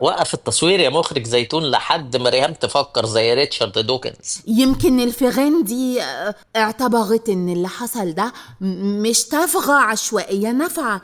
وقف التصوير يا مخرج زيتون لحد ما ريهام تفكر زي ريتشارد دوكنز. يمكن الفيران دي اعتبرت ان اللي حصل ده مش تفغى عشوائية نافعة،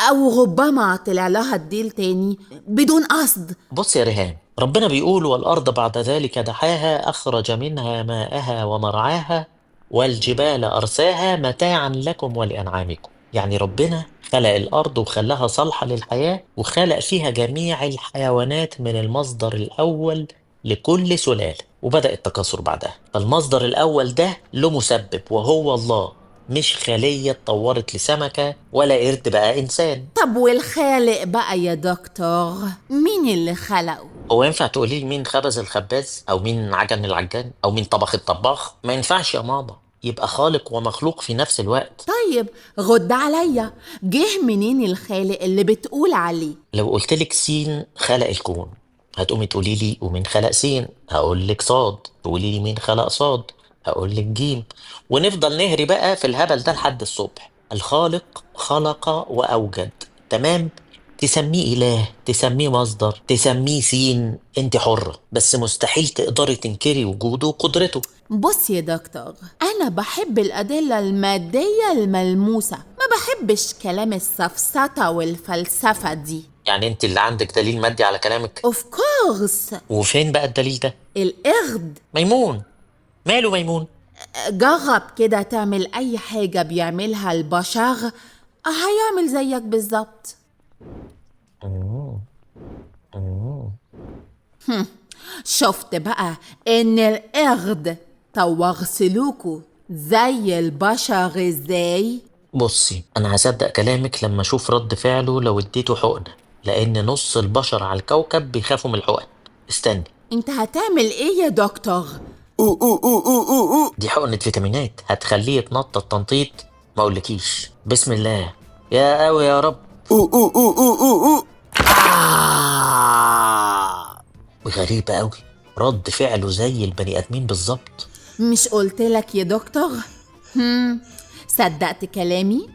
او ربما طلع لها الديل تاني بدون قصد. بص يا ريهام، ربنا بيقول والأرض بعد ذلك دحاها أخرج منها ماءها ومرعاها والجبال أرساها متاعا لكم ولأنعامكم. يعني ربنا خلق الأرض وخلاها صالحة للحياة، وخلق فيها جميع الحيوانات من المصدر الأول لكل سلالة، وبدأ التكاثر بعدها. فالمصدر الأول ده له مسبب وهو الله، مش خلية اتطورت لسمكة ولا قرد بقى إنسان. طب والخالق بقى يا دكتور، مين اللي خلقه؟ هو ينفع تقولي لي مين خبز الخباز او مين عجن العجان او مين طبخ الطباخ؟ ما ينفعش يا ماما، يبقى خالق ومخلوق في نفس الوقت. طيب رد عليا، جه منين الخالق اللي بتقول عليه؟ لو قلت لك سين خلق الكون، هتقومي تقولي لي ومين خلق سين؟ هقول لك صاد. تقولي لي مين خلق صاد؟ هقول لك جيم. ونفضل نهري بقى في الهبل ده لحد الصبح. الخالق خلق واوجد، تمام؟ تسميه إله، تسميه مصدر، تسميه سين، انت حرة، بس مستحيل تقدري تنكري وجوده وقدرته. بص يا دكتور، أنا بحب الأدلة المادية الملموسة، ما بحبش كلام السفسطة والفلسفة دي. يعني انت اللي عندك دليل مادي على كلامك؟ Of course. وفين بقى الدليل ده؟ القرد. ميمون. ماله ميمون؟ جرب كده تعمل أي حاجة بيعملها البشر، هيعمل زيك بالظبط. شفت بقى إن القرد طور سلوكه زي البشر إزاي؟ بصي، انا هصدق كلامك لما اشوف رد فعله لو اديته حقنة، لان نص البشر على الكوكب بيخافوا من الحقن. استني. انت هتعمل ايه يا دكتور؟ دي حقنة فيتامينات هتخليه يتنطط تنطيط ما اقولكيش. بسم الله. يا قوي يا رب. غريبة قوي، رد فعله زي البني ادمين بالظبط. مش قلتلك يا دكتور؟ صدقت كلامي؟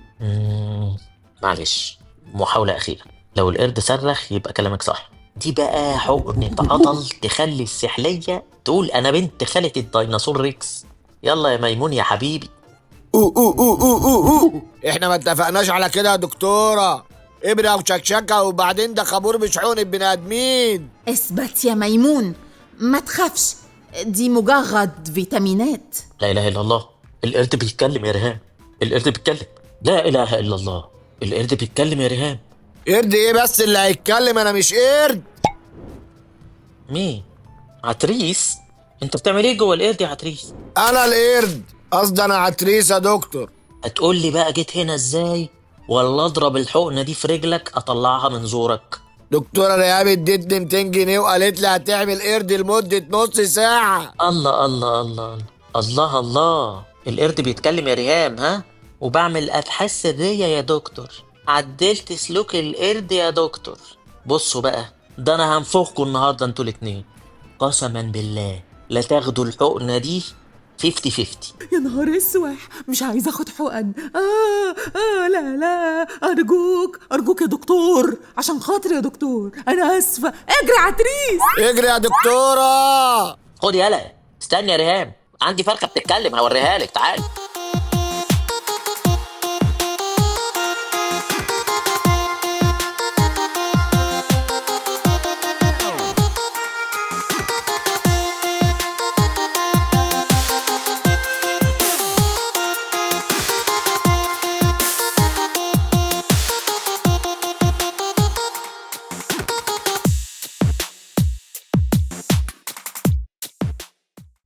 معلش، محاولة أخيرة. لو القرد صرخ يبقى كلامك صح. دي بقى حقنة عضل تخلي السحلية تقول أنا بنت خالة الديناصور ريكس. يلا يا ميمون يا حبيبي. احنا ما اتفقناش على كده يا دكتورة. ابرة وشكشكة وبعدين ده خابور مش حقن بني ادمين. اثبت يا ميمون، ما تخافش، دي مجرد فيتامينات. لا إله إلا الله، القرد بيتكلم يا ريهام. القرد بيتكلم. لا إله إلا الله، القرد بيتكلم يا ريهام. قرد ايه بس اللي هيتكلم؟ انا مش قرد. مين؟ عتريس؟ انت بتعمل ايه جوه القرد يا عتريس؟ انا القرد، قصدي انا عتريس يا دكتور. هتقول لي بقى جيت هنا ازاي؟ ولا اضرب الحقنه دي في رجلك اطلعها من زورك؟ دكتورة ريهام ادتني 200 جنيه وقالت لي هتعمل قرد لمدة نص ساعة. الله الله الله الله الله، القرد بيتكلم يا ريهام، ها؟ وبعمل ابحاث سريه يا دكتور، عدلت سلوك القرد يا دكتور. بصوا بقى، ده انا هنفخكوا النهارده انتوا الاتنين، قسما بالله لا تاخدوا الحقنه دي 50-50. يا نهار اسوح، مش عايزه اخد حقن. لا لا، ارجوك يا دكتور، عشان خاطر يا دكتور، انا اسفه. اجري عتريس، اجري يا دكتورة. خد يالا. استني يا ريهام، عندي فرخه بتتكلم هوريها لك، تعالي.